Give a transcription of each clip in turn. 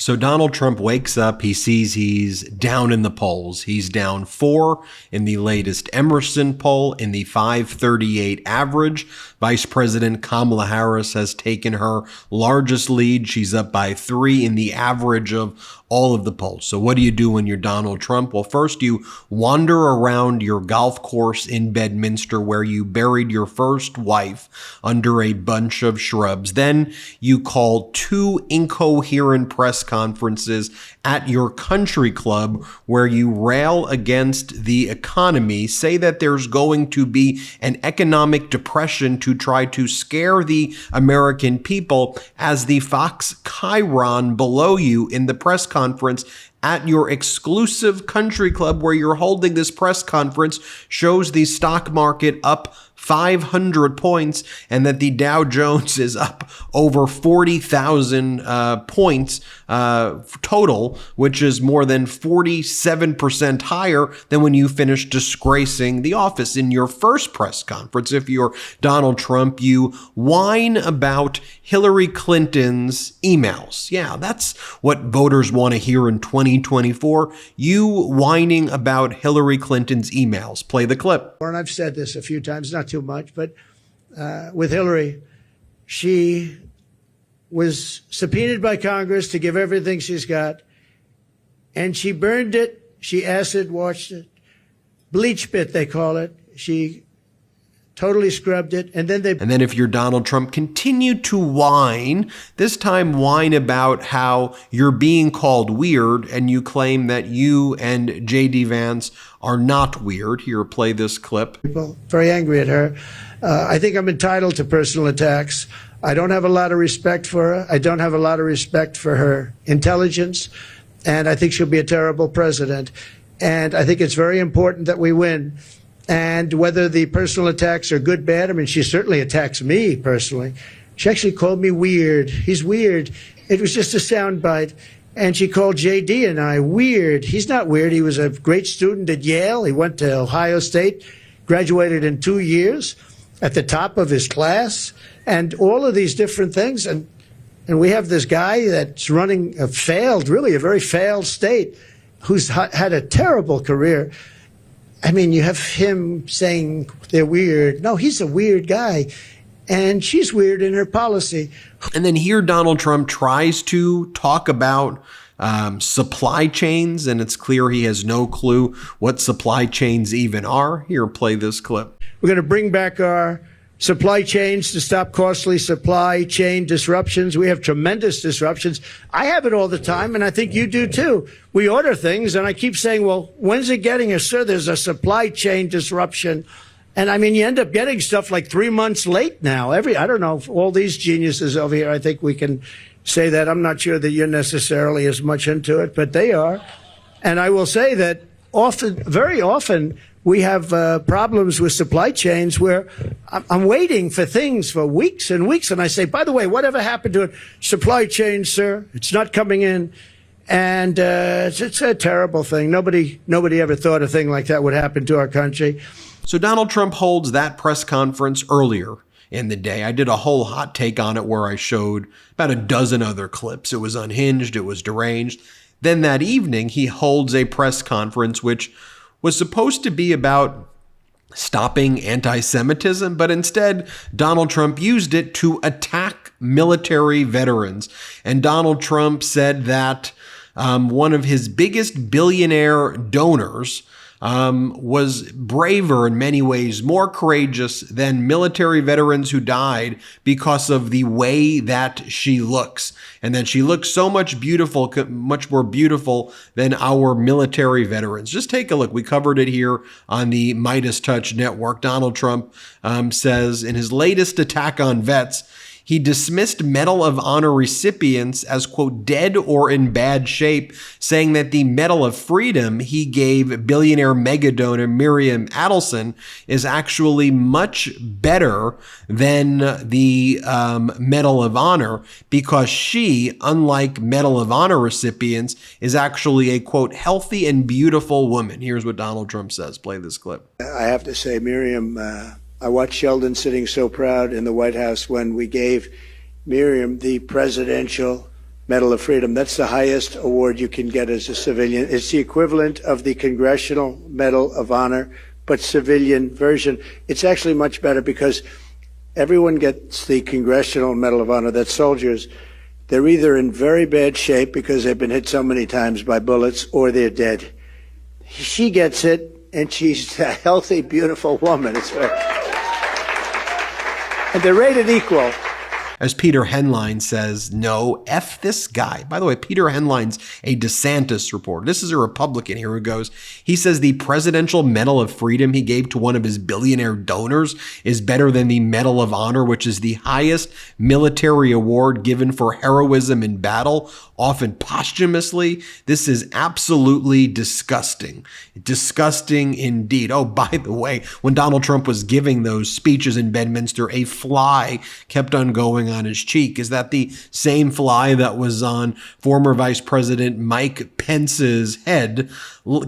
So Donald Trump wakes up, he sees he's down in the polls. He's down 4 in the latest Emerson poll in the 538 average. Vice President Kamala Harris has taken her largest lead. She's up by 3 in the average of all of the polls. So what do you do when you're Donald Trump? Well, first you wander around your golf course in Bedminster where you buried your first wife under a bunch of shrubs. Then you call 2 incoherent press conferences at your country club where you rail against the economy, say that there's going to be an economic depression to try to scare the American people, as the Fox chyron below you in the press conference at your exclusive country club where you're holding this press conference shows the stock market up 500 points and that the Dow Jones is up over 40,000 points total, which is more than 47% higher than when you finished disgracing the office in your first press conference. If you're Donald Trump, you whine about Hillary Clinton's emails. Yeah, that's what voters want to hear in 2024. You whining about Hillary Clinton's emails. Play the clip. And I've said this a few times, not too much, but with Hillary, she was subpoenaed by Congress to give everything she's got, and she burned it, she acid washed it, bleach bit they call it, she totally scrubbed it, and then if you're Donald Trump, continue to whine, this time whine about how you're being called weird, and you claim that you and J.D. Vance are not weird. Here, play this clip. People very angry at her. I think I'm entitled to personal attacks. I don't have a lot of respect for her. I don't have a lot of respect for her intelligence, and I think she'll be a terrible president. And I think it's very important that we win. And whether the personal attacks are good, bad, I mean, she certainly attacks me personally. She actually called me weird. He's weird. It was just a soundbite. And she called J.D. and I weird. He's not weird. He was a great student at Yale. He went to Ohio State, graduated in 2 years, at the top of his class, and all of these different things. And we have this guy that's running a very failed state, who's had a terrible career. I mean, you have him saying they're weird. No, he's a weird guy. And she's weird in her policy. And then here Donald Trump tries to talk about supply chains, and it's clear he has no clue what supply chains even are. Here, play this clip. We're going to bring back our supply chains to stop costly supply chain disruptions. We have tremendous disruptions. I have it all the time, and I think you do too. We order things, and I keep saying, well, when's it getting here? Sir, there's a supply chain disruption. And I mean, you end up getting stuff like 3 months late now. I don't know, all these geniuses over here, I think we can say that. I'm not sure that you're necessarily as much into it, but they are. And I will say that very often, we have problems with supply chains where I'm waiting for things for weeks and weeks. And I say, by the way, whatever happened to it? Supply chain, sir, it's not coming in. And it's a terrible thing. Nobody ever thought a thing like that would happen to our country. So Donald Trump holds that press conference earlier in the day. I did a whole hot take on it where I showed about a dozen other clips. It was unhinged. It was deranged. Then that evening, he holds a press conference, which was supposed to be about stopping anti-Semitism, but instead Donald Trump used it to attack military veterans. And Donald Trump said that one of his biggest billionaire donors was braver in many ways, more courageous than military veterans who died because of the way that she looks. And that she looks so much more beautiful than our military veterans. Just take a look. We covered it here on the MeidasTouch network. Donald Trump says in his latest attack on vets, he dismissed Medal of Honor recipients as, quote, dead or in bad shape, saying that the Medal of Freedom he gave billionaire mega donor Miriam Adelson is actually much better than the Medal of Honor because she, unlike Medal of Honor recipients, is actually a, quote, healthy and beautiful woman. Here's what Donald Trump says. Play this clip. I have to say, Miriam, I watched Sheldon sitting so proud in the White House when we gave Miriam the Presidential Medal of Freedom. That's the highest award you can get as a civilian. It's the equivalent of the Congressional Medal of Honor, but civilian version. It's actually much better because everyone gets the Congressional Medal of Honor. That's soldiers. They're either in very bad shape because they've been hit so many times by bullets, or they're dead. She gets it, and she's a healthy, beautiful woman. It's very... And they're rated equal. As Peter Henline says, no, F this guy. By the way, Peter Henline's a DeSantis reporter. This is a Republican here who goes, he says the Presidential Medal of Freedom he gave to one of his billionaire donors is better than the Medal of Honor, which is the highest military award given for heroism in battle, often posthumously. This is absolutely disgusting. Disgusting indeed. Oh, by the way, when Donald Trump was giving those speeches in Bedminster, a fly kept on going on his cheek. Is that the same fly that was on former Vice President Mike Pence's head?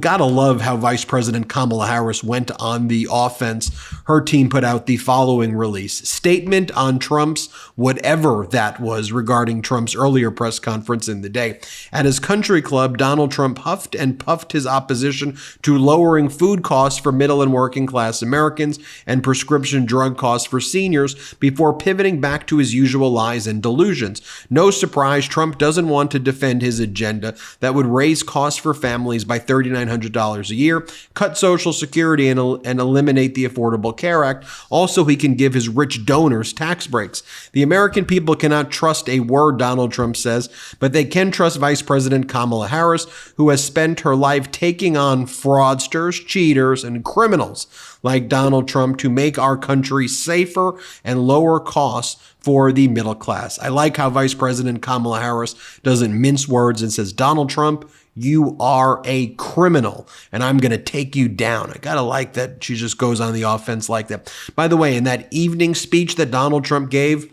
Gotta love how Vice President Kamala Harris went on the offense. Her team put out the following release. Statement on Trump's whatever that was regarding Trump's earlier press conference in the day. At his country club, Donald Trump huffed and puffed his opposition to lowering food costs for middle and working class Americans and prescription drug costs for seniors before pivoting back to his usual lies and delusions. No surprise, Trump doesn't want to defend his agenda that would raise costs for families by $3,900 a year, cut Social Security, and eliminate the Affordable Care Act. Also, he can give his rich donors tax breaks. The American people cannot trust a word Donald Trump says, but they can trust Vice President Kamala Harris, who has spent her life taking on fraudsters, cheaters, and criminals like Donald Trump to make our country safer and lower costs for the middle class. I like how Vice President Kamala Harris doesn't mince words and says, Donald Trump, you are a criminal, and I'm going to take you down. I got to like that she just goes on the offense like that. By the way, in that evening speech that Donald Trump gave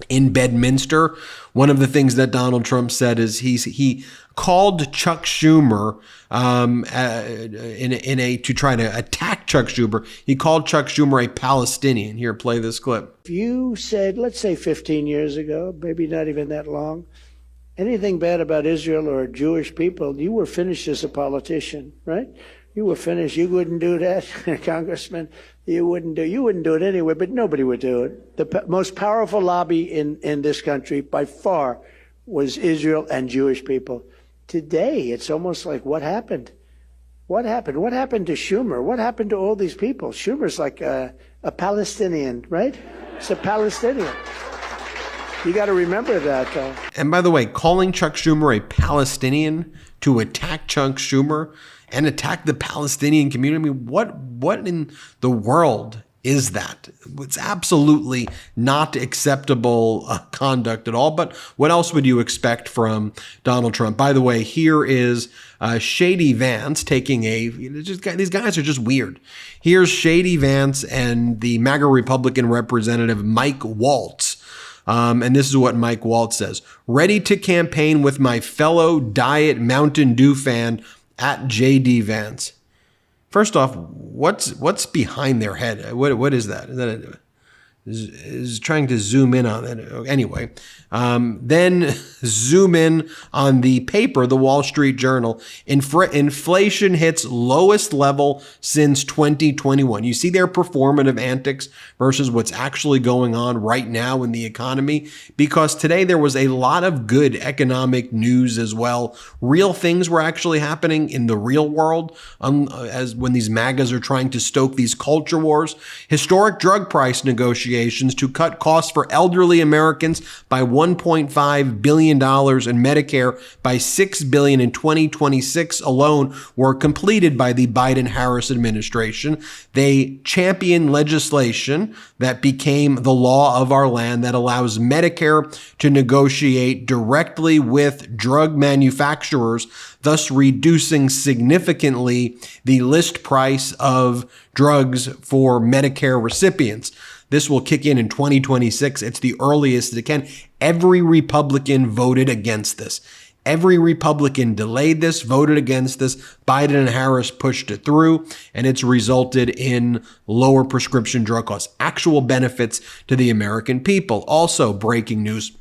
in Bedminster, one of the things that Donald Trump said is he called Chuck Schumer to try to attack Chuck Schumer. He called Chuck Schumer a Palestinian. Here, play this clip. If you said, let's say 15 years ago, maybe not even that long, anything bad about Israel or Jewish people, you were finished as a politician, right? You were finished. You wouldn't do that, Congressman. You wouldn't do it anyway, but nobody would do it. The most powerful lobby in this country by far was Israel and Jewish people. Today, it's almost like, what happened? What happened? What happened to Schumer? What happened to all these people? Schumer's like a Palestinian, right? It's a Palestinian. You got to remember that, though. And by the way, calling Chuck Schumer a Palestinian to attack Chuck Schumer and attack the Palestinian community, I mean, what in the world is that? It's absolutely not acceptable conduct at all. But what else would you expect from Donald Trump? By the way, here is Shady Vance taking these guys are just weird. Here's Shady Vance and the MAGA Republican representative Mike Walz. And this is what Mike Walz says. Ready to campaign with my fellow Diet Mountain Dew fan at JD Vance. First off, what's behind their head? What is that? Is that is trying to zoom in on it. Anyway, then zoom in on the paper, the Wall Street Journal. Inflation hits lowest level since 2021. You see their performative antics versus what's actually going on right now in the economy, because today there was a lot of good economic news as well. Real things were actually happening in the real world, as when these MAGAs are trying to stoke these culture wars. Historic drug price negotiations to cut costs for elderly Americans by $1.5 billion and Medicare by $6 billion in 2026 alone were completed by the Biden-Harris administration. They championed legislation that became the law of our land that allows Medicare to negotiate directly with drug manufacturers, thus reducing significantly the list price of drugs for Medicare recipients. This will kick in 2026. It's the earliest it can. Every Republican voted against this. Every Republican delayed this, voted against this. Biden and Harris pushed it through, and it's resulted in lower prescription drug costs, actual benefits to the American people. Also, breaking news.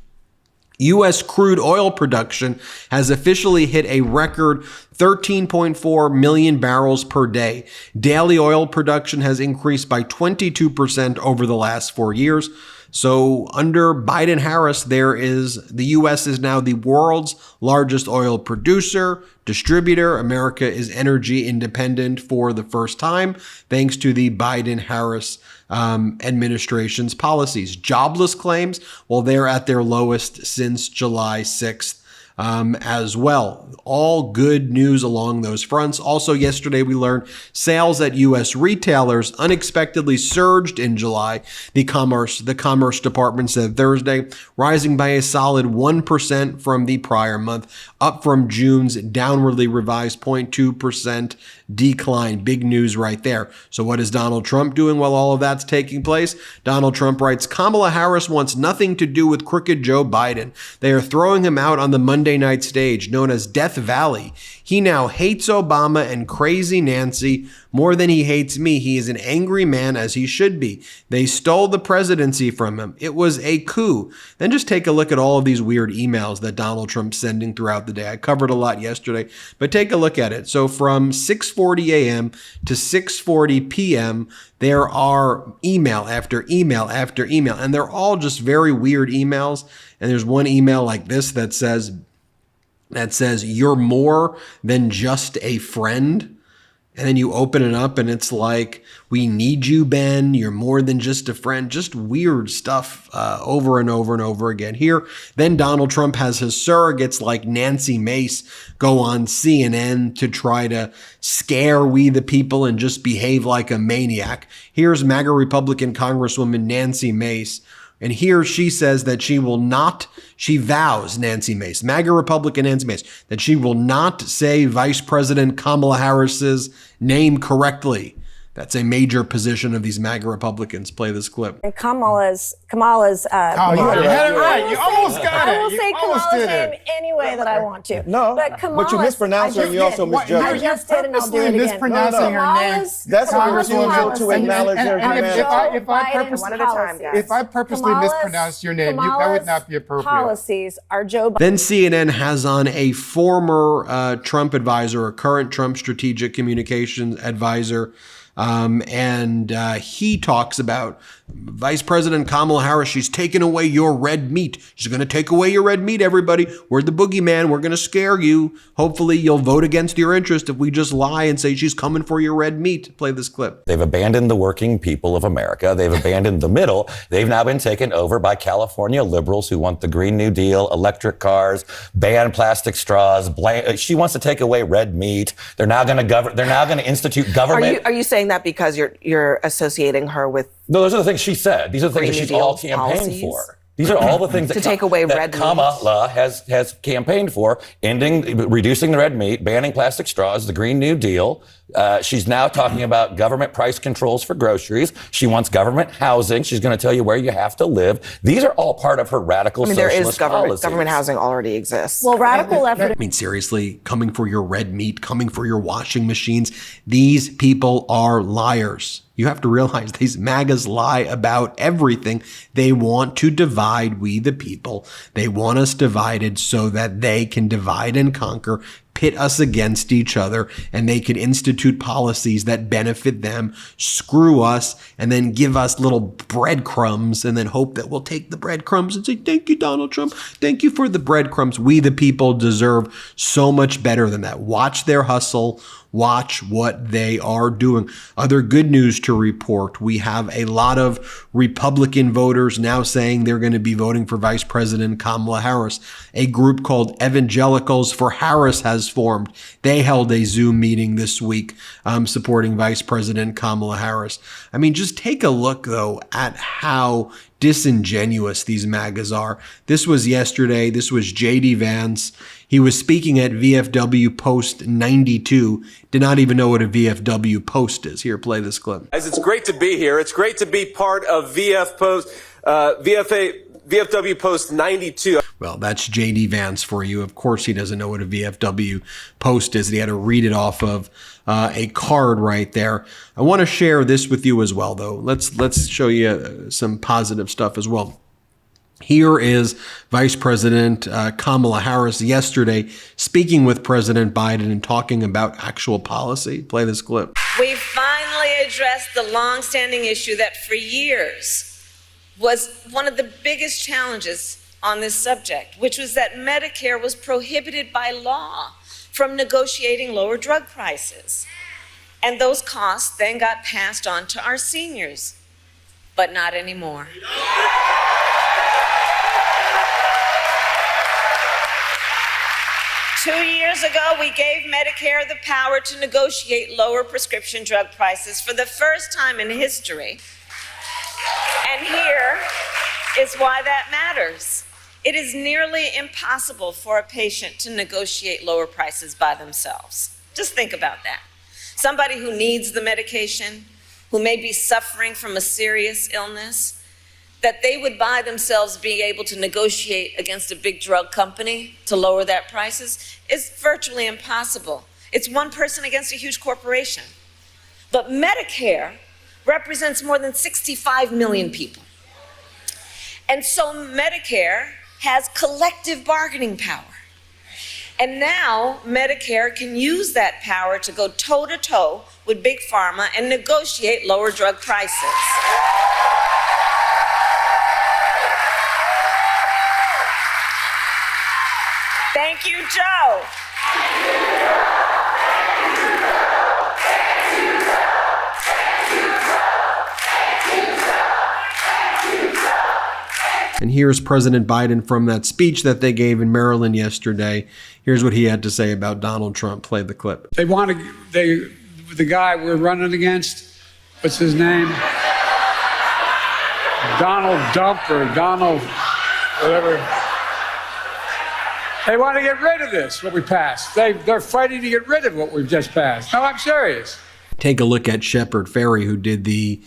U.S. crude oil production has officially hit a record 13.4 million barrels per day. Daily oil production has increased by 22% over the last 4 years. So under Biden-Harris, the U.S. is now the world's largest oil producer, distributor. America is energy independent for the first time, thanks to the Biden-Harris administration's policies. Jobless claims, well, they're at their lowest since July 6th. As well. All good news along those fronts. Also, yesterday we learned sales at U.S. retailers unexpectedly surged in July. The Commerce Department said Thursday, rising by a solid 1% from the prior month, up from June's downwardly revised 0.2% decline. Big news right there. So what is Donald Trump doing while all of that's taking place? Donald Trump writes, Kamala Harris wants nothing to do with crooked Joe Biden. They are throwing him out on the Monday night stage known as Death Valley. He now hates Obama and crazy Nancy more than he hates me. He is an angry man, as he should be. They stole the presidency from him. It was a coup. Then just take a look at all of these weird emails that Donald Trump's sending throughout the day. I covered a lot yesterday, but take a look at it. So from 6:40 a.m. to 6:40 p.m., there are email after email after email, and they're all just very weird emails. And there's one email like this that says, you're more than just a friend. And then you open it up and it's like, we need you, Ben. You're more than just a friend. Just weird stuff over and over and over again here. Then Donald Trump has his surrogates like Nancy Mace go on CNN to try to scare we the people and just behave like a maniac. Here's MAGA Republican Congresswoman Nancy Mace. And here she says that she vows, Nancy Mace, MAGA Republican Nancy Mace, that she will not say Vice President Kamala Harris's name correctly. That's a major position of these MAGA Republicans. Play this clip. And Kamala's. You had it right. You almost got it. I will say Kamala's name any way that I want to. No, but you mispronounced her and you also misjudged her. I just did, and I'll do it again. Mispronouncing her name. That's a refusal to acknowledge her humanity. If I purposely mispronounced your name, that would not be appropriate. Policies are Joe Biden. Then CNN has on a former Trump advisor, a current Trump strategic communications advisor, and he talks about Vice President Kamala Harris. She's taking away your red meat. She's going to take away your red meat, everybody. We're the boogeyman. We're going to scare you. Hopefully you'll vote against your interest if we just lie and say she's coming for your red meat. Play this clip. They've abandoned the working people of America. They've abandoned the middle. They've now been taken over by California liberals who want the Green New Deal, electric cars, ban plastic straws. She wants to take away red meat. They're now going to institute government. Are you saying that because you're associating her with? No, those are the things she said. These are the things that she's all campaigned for. These are all the things that take away red meat. Kamala has campaigned for: reducing the red meat, banning plastic straws, the Green New Deal. She's now talking about government price controls for groceries. She wants government housing. She's going to tell you where you have to live. These are all part of her radical socialist policies. Government housing already exists. Well, radical effort. I mean, seriously, coming for your red meat, coming for your washing machines. These people are liars. You have to realize these MAGAs lie about everything. They want to divide we the people. They want us divided so that they can divide and conquer, pit us against each other, and they can institute policies that benefit them, screw us, and then give us little breadcrumbs and then hope that we'll take the breadcrumbs and say, thank you, Donald Trump. Thank you for the breadcrumbs. We the people deserve so much better than that. Watch their hustle. Watch what they are doing. Other good news to report. We have a lot of Republican voters now saying they're going to be voting for Vice President Kamala Harris. A group called Evangelicals for Harris has formed. They held a Zoom meeting this week supporting Vice President Kamala Harris. I mean, just take a look, though, at how disingenuous these MAGAs are. This was yesterday. This was J.D. Vance. He was speaking at VFW Post 92. Did not even know what a VFW Post is. Here, play this clip. Guys, it's great to be here. It's great to be part of VFW Post 92. Well, that's J.D. Vance for you. Of course, he doesn't know what a VFW Post is. He had to read it off of a card right there. I want to share this with you as well, though. Let's show you some positive stuff as well. Here is Vice President Kamala Harris yesterday speaking with President Biden and talking about actual policy. Play this clip. We finally addressed the longstanding issue that for years was one of the biggest challenges on this subject, which was that Medicare was prohibited by law from negotiating lower drug prices. And those costs then got passed on to our seniors, but not anymore. 2 years ago, we gave Medicare the power to negotiate lower prescription drug prices for the first time in history. And here is why that matters. It is nearly impossible for a patient to negotiate lower prices by themselves. Just think about that. Somebody who needs the medication, who may be suffering from a serious illness, that they would by themselves be able to negotiate against a big drug company to lower that prices is virtually impossible. It's one person against a huge corporation. But Medicare represents more than 65 million people. And so Medicare has collective bargaining power. And now Medicare can use that power to go toe-to-toe with Big Pharma and negotiate lower drug prices. Thank you, Joe. And here's President Biden from that speech that they gave in Maryland yesterday. Here's what he had to say about Donald Trump. Play the clip. The guy we're running against, what's his name? Donald Dump or Donald whatever. They want to get rid of this, what we passed. They're fighting to get rid of what we've just passed. No, I'm serious. Take a look at Shepard Fairey, who did the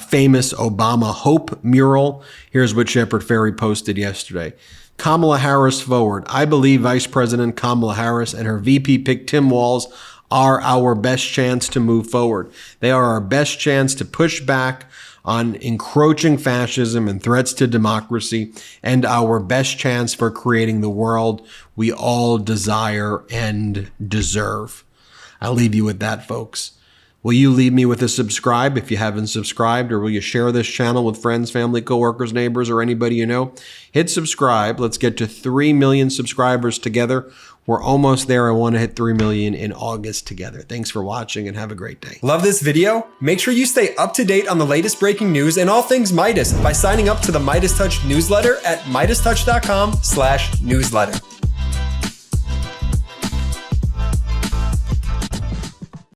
famous Obama Hope mural. Here's what Shepard Fairey posted yesterday. Kamala Harris forward. I believe Vice President Kamala Harris and her VP pick Tim Walz are our best chance to move forward. They are our best chance to push back on encroaching fascism and threats to democracy, and our best chance for creating the world we all desire and deserve. I'll leave you with that, folks. Will you leave me with a subscribe if you haven't subscribed, or will you share this channel with friends, family, coworkers, neighbors, or anybody you know? Hit subscribe. Let's get to 3 million subscribers together. We're almost there. I want to hit 3 million in August together. Thanks for watching and have a great day. Love this video? Make sure you stay up to date on the latest breaking news and all things Meidas by signing up to the MeidasTouch newsletter at MeidasTouch.com/newsletter.